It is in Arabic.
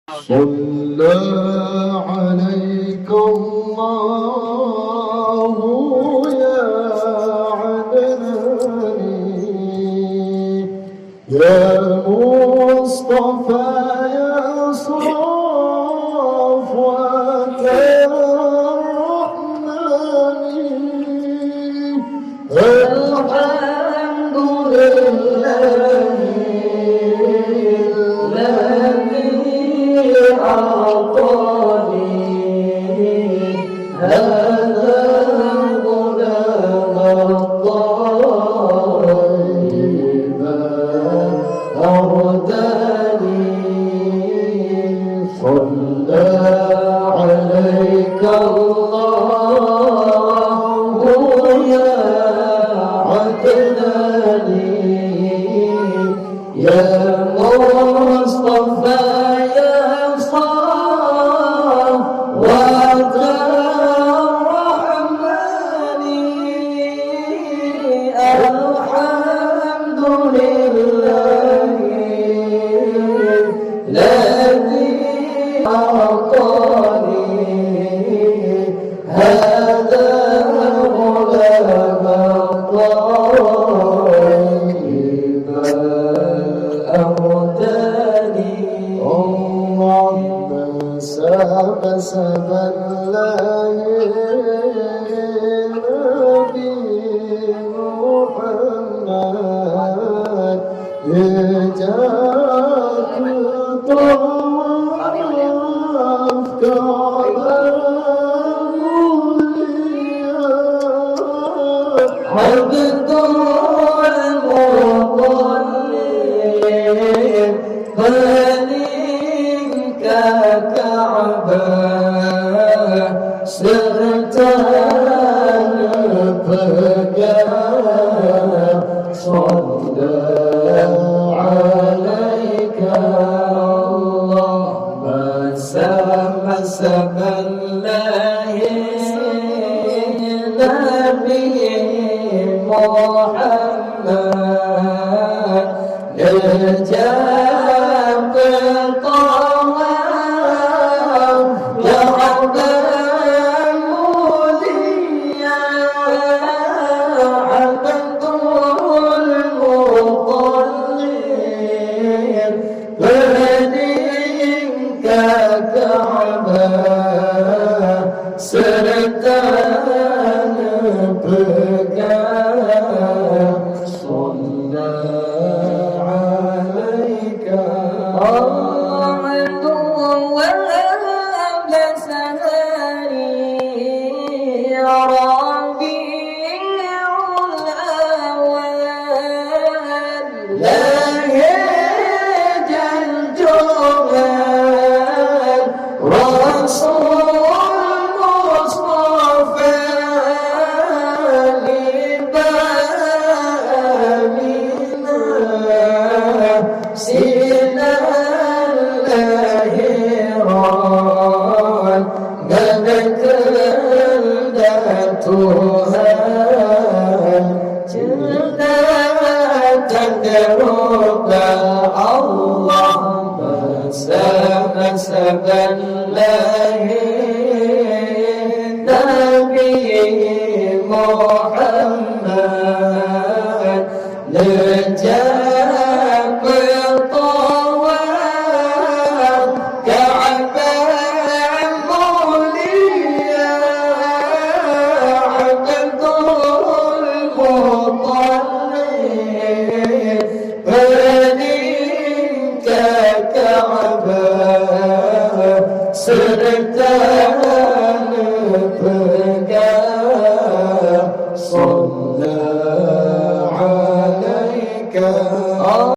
صلى عليك الله يا عدناني يا مصطفى يا صفوة الرحمن الحمد لله أعطاني هذا الغلام الطيب أرداني صلى عليك الله يا عدناني يا مصطفى الحمد لله الذي أعطاني هذا الغلام الطيب أرداني اللهم ساب الله يجاك طواف كعبة عبد المطلب فليك كعبة سرت نبكى صلى عليك الله مسب الله نبي محمد نجاب الطواف كعبة موليا عبد كعبة سرت نبكى صلى عليك الحمد وهب سهري ربيع الأول لا يجل جمال رسول المصطفى لبابنا سيدنا الهيران ملك ذاتها جنة تدرك الله مسب الله نبي محمد نجاب الطواف كعبة موليا عبد المطلب فليك كعبة سرت نبكى صلى عليك